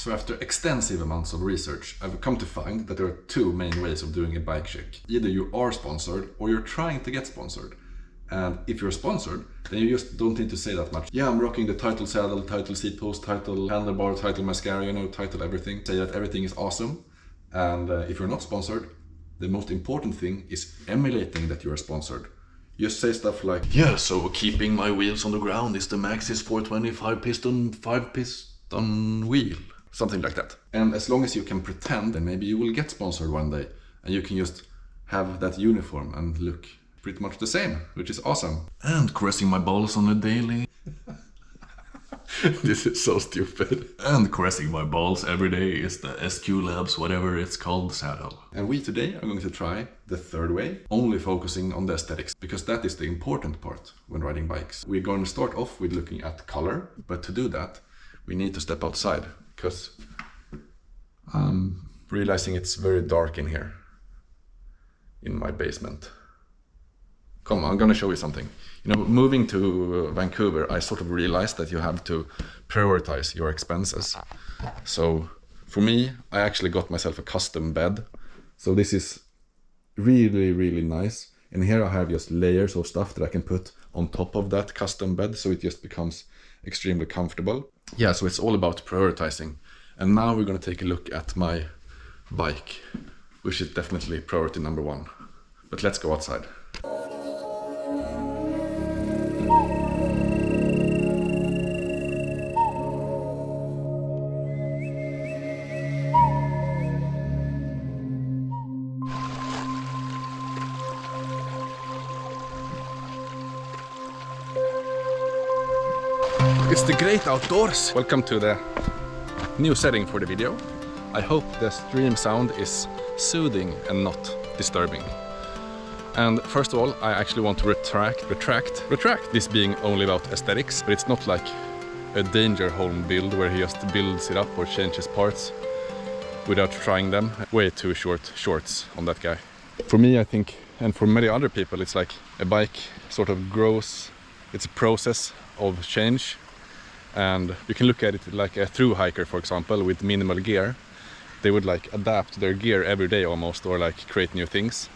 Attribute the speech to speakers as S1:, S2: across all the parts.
S1: So after extensive amounts of research, I've come to find that there are two main ways of doing a bike check. Either you are sponsored or you're trying to get sponsored. And if you're sponsored, then you just don't need to say that much. Yeah, I'm rocking the title saddle, title seat post, title handlebar, title mascara, you know, title everything. Say that everything is awesome. And if you're not sponsored, the most important thing is emulating that you are sponsored. Just say stuff like, yeah, so keeping my wheels on the ground is the Maxxis 425 5-piston wheel. Something like that. And as long as you can pretend, then maybe you will get sponsored one day. And you can just have that uniform and look pretty much the same, which is awesome. And caressing my balls on a daily. This is so stupid. And caressing my balls every day is the SQ Labs, whatever it's called, saddle. And we today are going to try the third way, only focusing on the aesthetics, because that is the important part when riding bikes. We're going to start off with looking at color, but to do that, we need to step outside, because I'm realizing it's very dark in here, in my basement. Come on, I'm gonna show you something. You know, moving to Vancouver, I sort of realized that you have to prioritize your expenses. So for me, I actually got myself a custom bed. So this is really, really nice. And here I have just layers of stuff that I can put on top of that custom bed, so it just becomes extremely comfortable. Yeah, so it's all about prioritizing. And now we're gonna take a look at my bike, which is definitely priority number one. But let's go outside. It's the great outdoors! Welcome to the new setting for the video. I hope the stream sound is soothing and not disturbing. And first of all, I actually want to retract this being only about aesthetics, but it's not like a danger home build where he just builds it up or changes parts without trying them. Way too short shorts on that guy. For me, I think, and for many other people, it's like a bike sort of grows, it's a process of change. And you can look at it like a thru hiker, for example, with minimal gear. They would like adapt their gear every day almost, or like create new things.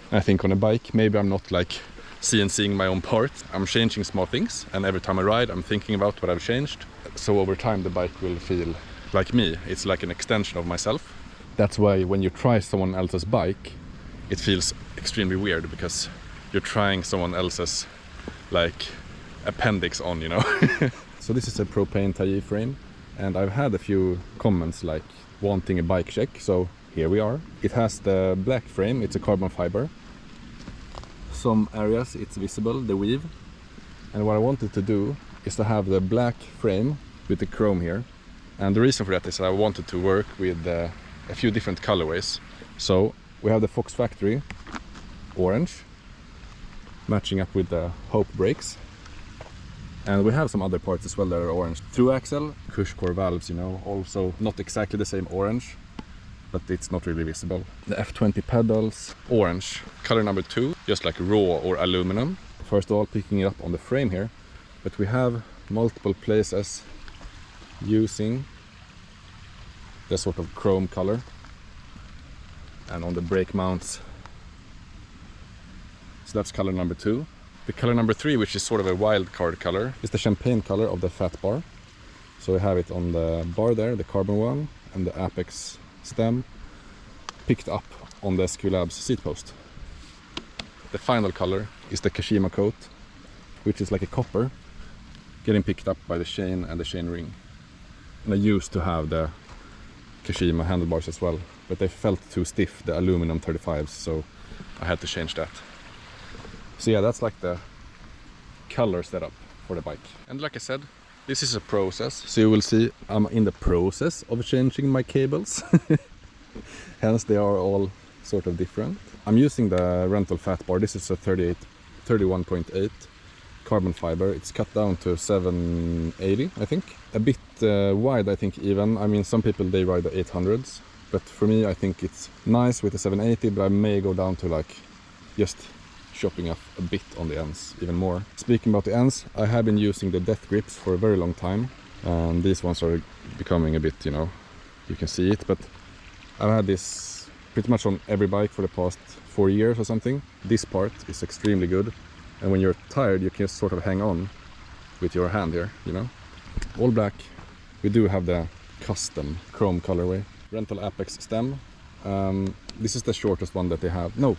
S1: I think on a bike, maybe I'm not like CNCing my own parts. I'm changing small things, and every time I ride, I'm thinking about what I've changed. So over time, the bike will feel like me. It's like an extension of myself. That's why when you try someone else's bike, it feels extremely weird, because you're trying someone else's like appendix on, you know. So this is a Propain Tyee frame, and I've had a few comments like wanting a bike check, so here we are. It has the black frame, it's a carbon fiber. Some areas it's visible, the weave. And what I wanted to do is to have the black frame with the chrome here. And the reason for that is that I wanted to work with a few different colorways. So we have the Fox Factory orange, matching up with the Hope brakes. And we have some other parts as well that are orange. Through axle, cush core valves, you know, also not exactly the same orange, but it's not really visible. The F20 pedals, orange. Color number 2, just like raw or aluminum. First of all, picking it up on the frame here, but we have multiple places using the sort of chrome color. And on the brake mounts. So that's color number 2. The color number 3, which is sort of a wild card color, is the champagne color of the Fatbar. So we have it on the bar there, the carbon one, and the apex stem picked up on the SQ Labs seat post. The final color is the Kashima coat, which is like a copper, getting picked up by the chain and the chain ring. And I used to have the Kashima handlebars as well, but they felt too stiff, the aluminum 35s, so I had to change that. So yeah, that's like the color setup for the bike. And like I said, this is a process. So you will see I'm in the process of changing my cables. Hence they are all sort of different. I'm using the Renthal Fatbar. This is a 31.8 carbon fiber. It's cut down to 780, I think. A bit wide, I think, even. I mean, some people, they ride the 800s. But for me, I think it's nice with the 780, but I may go down to like just chopping off a bit on the ends, even more. Speaking about the ends, I have been using the Deathgrips for a very long time, and these ones are becoming a bit, you know, you can see it, but I've had this pretty much on every bike for the past 4 years or something. This part is extremely good, and when you're tired you can just sort of hang on with your hand here, you know. All black. We do have the custom chrome colorway. Renthal Apex stem. This is the shortest one that they have. No,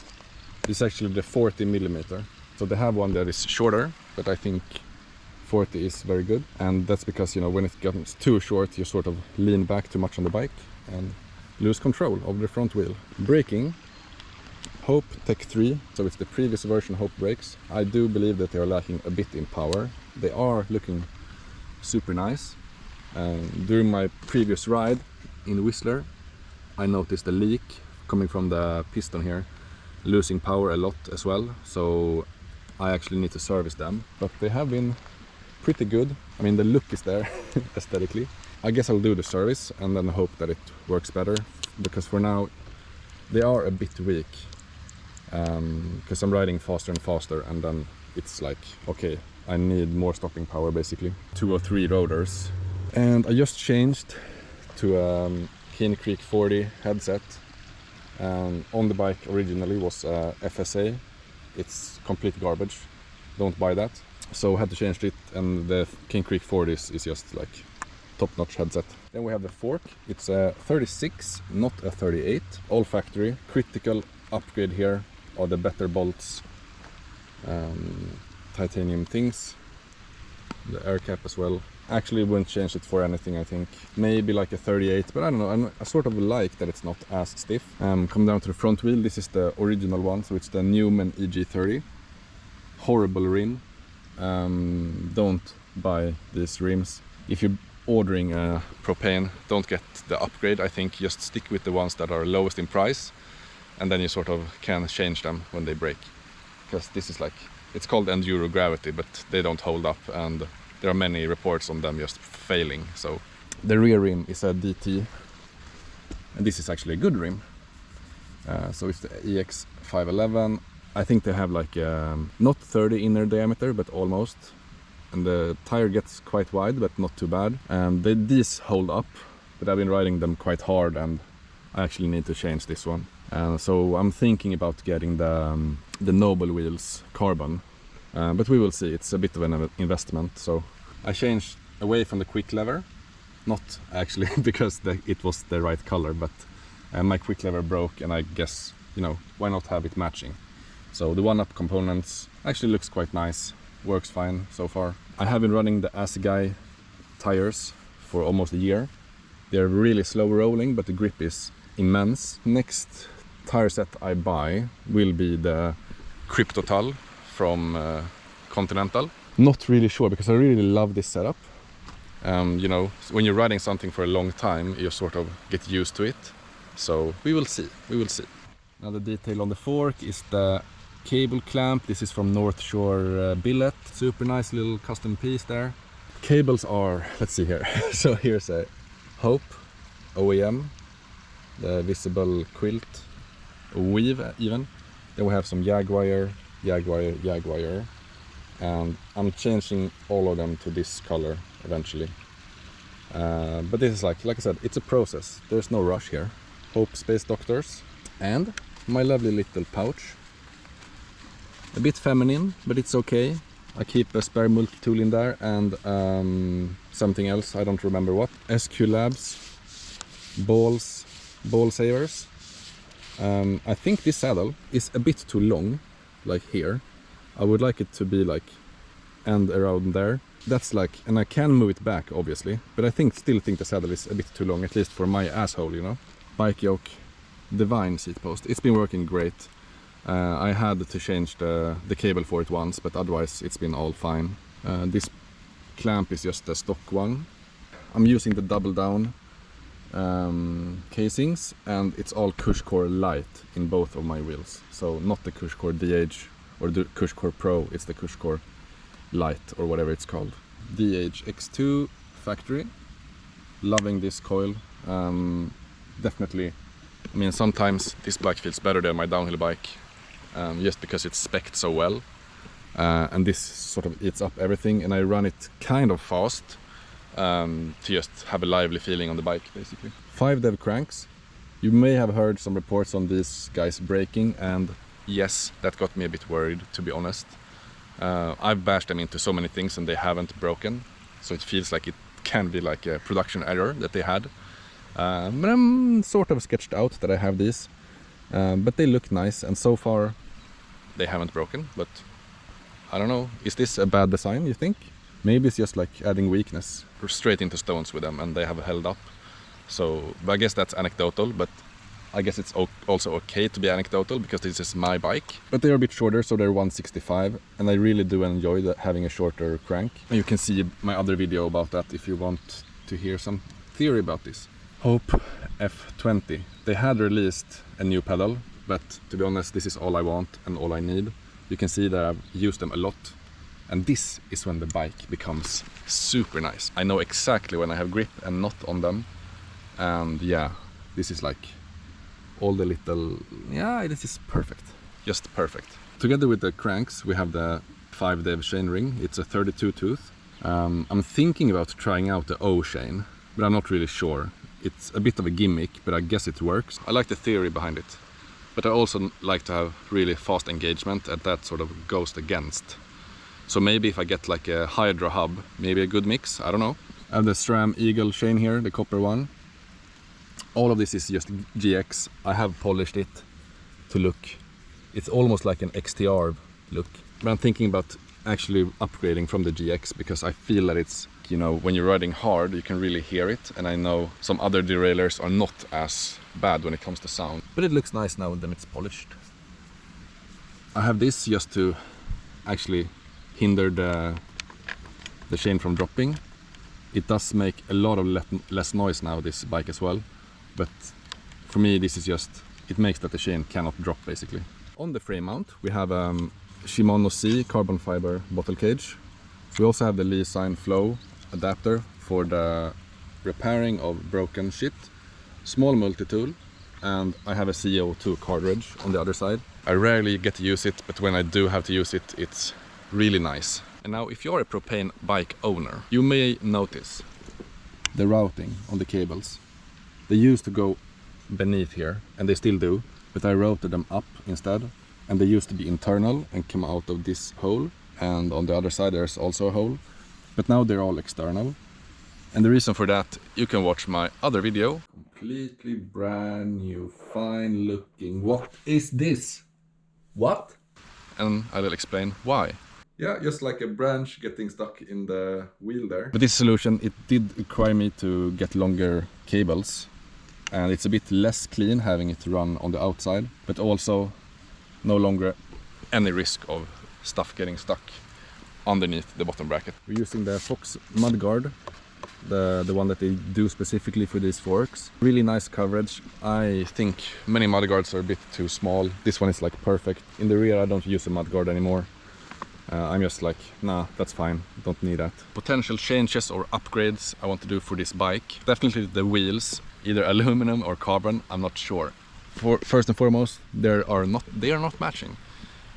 S1: this is actually the 40 millimeter. So they have one that is shorter, but I think 40 is very good. And that's because, you know, when it gets too short, you sort of lean back too much on the bike and lose control of the front wheel. Braking, Hope Tech 3. So it's the previous version Hope brakes. I do believe that they are lacking a bit in power. They are looking super nice. During my previous ride in Whistler, I noticed a leak coming from the piston here, losing power a lot as well, so I actually need to service them. But they have been pretty good. I mean, the look is there aesthetically. I guess I'll do the service and then hope that it works better, because for now they are a bit weak, because I'm riding faster and faster, and then it's like, okay, I need more stopping power basically. 2 or 3 rotors. And I just changed to a Cane Creek 40 headset. On the bike originally was FSA. It's complete garbage. Don't buy that. So I had to change it, and the Cane Creek 40 is just like top-notch headset. Then we have the fork. It's a 36, not a 38. All factory. Critical upgrade here are the better bolts, titanium things, the air cap as well. Actually wouldn't change it for anything, I think. Maybe like a 38, but I don't know. I sort of like that it's not as stiff. Come down to the front wheel. This is the original one, so it's the Newmen EG30. Horrible rim. Don't buy these rims. If you're ordering a Propain, don't get the upgrade. I think just stick with the ones that are lowest in price, and then you sort of can change them when they break. Because this is like, it's called Enduro Gravity, but they don't hold up, and there are many reports on them just failing. So the rear rim is a DT, and this is actually a good rim. So it's the EX511. I think they have like not 30 inner diameter, but almost. And the tire gets quite wide, but not too bad. And these hold up, but I've been riding them quite hard, and I actually need to change this one. So I'm thinking about getting the Noble wheels carbon. But we will see. It's a bit of an investment. So I changed away from the quick lever, not actually because it was the right color, but my quick lever broke, and I guess, you know, why not have it matching? So the one-up components actually looks quite nice, works fine so far. I have been running the Assegai tires for almost a year. They're really slow rolling, but the grip is immense. Next tire set I buy will be the Kryptotal from Continental. Not really sure, because I really love this setup. You know, when you're riding something for a long time, you sort of get used to it. So we will see, we will see. Another detail on the fork is the cable clamp. This is from Shore Billet. Super nice little custom piece there. Cables are, let's see here. So here's a Hope OEM, the visible quilt, weave even. Then we have some Jaguar, and I'm changing all of them to this color eventually. But this is like I said, it's a process. There's no rush here. Hope Space Doctors, and my lovely little pouch. A bit feminine, but it's okay. I keep a spare multi-tool in there, and something else, I don't remember what. SQ Labs, ball savers. I think this saddle is a bit too long, like here. I would like it to be like end around there. That's like, and I can move it back obviously, but I still think the saddle is a bit too long, at least for my asshole, you know. Bike yoke, Divine seat post. It's been working great. I had to change the cable for it once, but otherwise it's been all fine. This clamp is just a stock one. I'm using the double down casings, and it's all Cushcore light in both of my wheels. So not the Cushcore DH or the Cushcore Pro, it's the Cushcore light or whatever it's called. DH X2 factory. Loving this coil. Definitely, I mean, sometimes this bike feels better than my downhill bike, just because it's spec'd so well. And this sort of eats up everything, and I run it kind of fast. to just have a lively feeling on the bike, basically. 5 dev cranks. You may have heard some reports on these guys breaking, and yes, that got me a bit worried, to be honest. I've bashed them into so many things and they haven't broken, so it feels like it can be like a production error that they had. But I'm sort of sketched out that I have these, but they look nice, and so far they haven't broken. But I don't know, is this a bad design, you think? Maybe it's just like adding weakness straight into stones with them, and they have held up. So but I guess that's anecdotal, but I guess it's also okay to be anecdotal because this is my bike. But they're a bit shorter, so they're 165, and I really do enjoy having a shorter crank. And you can see my other video about that if you want to hear some theory about this. Hope F20. They had released a new pedal, but to be honest, this is all I want and all I need. You can see that I've used them a lot, and this is when the bike becomes super nice. I know exactly when I have grip and not on them, and yeah, this is like all the little, yeah, this is perfect, just perfect. Together with the cranks, we have the 5 dev chainring. It's a 32 tooth. I'm thinking about trying out the O chain, but I'm not really sure. It's a bit of a gimmick, but I guess it works. I like the theory behind it, but I also like to have really fast engagement, and that sort of goes against. So maybe if I get like a Hydra hub, maybe a good mix, I don't know. I have the Sram Eagle chain here, the copper one. All of this is just GX. I have polished it to look, it's almost like an XTR look. But I'm thinking about actually upgrading from the GX because I feel that it's, you know, when you're riding hard, you can really hear it. And I know some other derailleurs are not as bad when it comes to sound. But it looks nice now when it's polished. I have this just to actually hinder the chain from dropping. It does make a lot of less noise now, this bike as well. But for me, this is just, it makes that the chain cannot drop, basically. On the frame mount, we have Shimano C carbon fiber bottle cage. We also have the Lee Sign Flow adapter for the repairing of broken shit. Small multi-tool, and I have a CO2 cartridge on the other side. I rarely get to use it, but when I do have to use it, it's really nice. And now, if you're a Propain bike owner, you may notice the routing on the cables. They used to go beneath here, and they still do, but I routed them up instead, and they used to be internal and come out of this hole, and on the other side there's also a hole, but now they're all external. And the reason for that, you can watch my other video. Completely brand new, fine looking. What is this? What? And I will explain why. Yeah, just like a branch getting stuck in the wheel there. But this solution, it did require me to get longer cables. And it's a bit less clean having it run on the outside, but also no longer any risk of stuff getting stuck underneath the bottom bracket. We're using the Fox mudguard, the one that they do specifically for these forks. Really nice coverage. I think many mudguards are a bit too small. This one is like perfect. In the rear I don't use a mudguard anymore. I'm just like, nah, that's fine, don't need that. Potential changes or upgrades I want to do for this bike. Definitely the wheels, either aluminum or carbon, I'm not sure. First and foremost, they are not matching.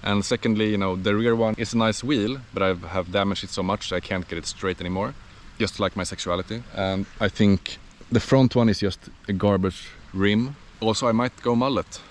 S1: And secondly, you know, the rear one is a nice wheel, but I have damaged it so much I can't get it straight anymore. Just like my sexuality. And I think the front one is just a garbage rim. Also, I might go mullet.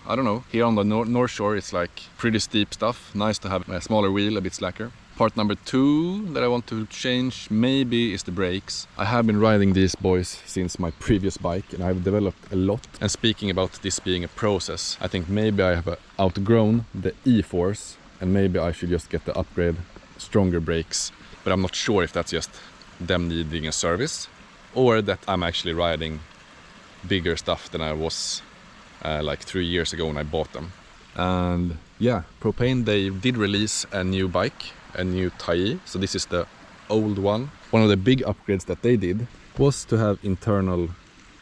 S1: I don't know, here on the North Shore it's like pretty steep stuff. Nice to have a smaller wheel, a bit slacker. Part number 2 that I want to change maybe is the brakes. I have been riding these boys since my previous bike and I've developed a lot. And speaking about this being a process, I think maybe I have outgrown the E-Force and maybe I should just get the upgrade stronger brakes. But I'm not sure if that's just them needing a service or that I'm actually riding bigger stuff than I was like 3 years ago when I bought them. And yeah, Propain, they did release a new bike, a new Tyee. So this is the old one. One of the big upgrades that they did was to have internal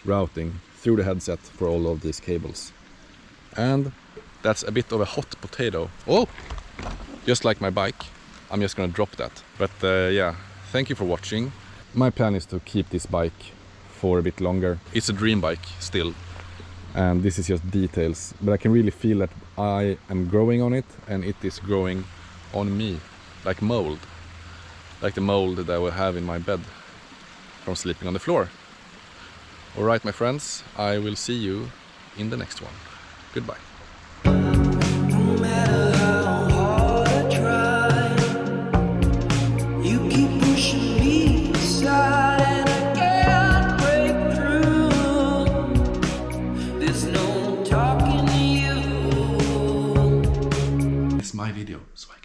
S1: routing through the headset for all of these cables. And that's a bit of a hot potato. Oh, just like my bike. I'm just gonna drop that. But yeah, thank you for watching. My plan is to keep this bike for a bit longer. It's a dream bike still. And this is just details, but I can really feel that I am growing on it and it is growing on me, like mold, like the mold that I will have in my bed. from sleeping on the floor. Alright my friends, I will see you in the next one. Goodbye.
S2: No matter how hard I try, you keep pushing me aside and I can't break through. There's no talking to you.
S1: It's my video, so I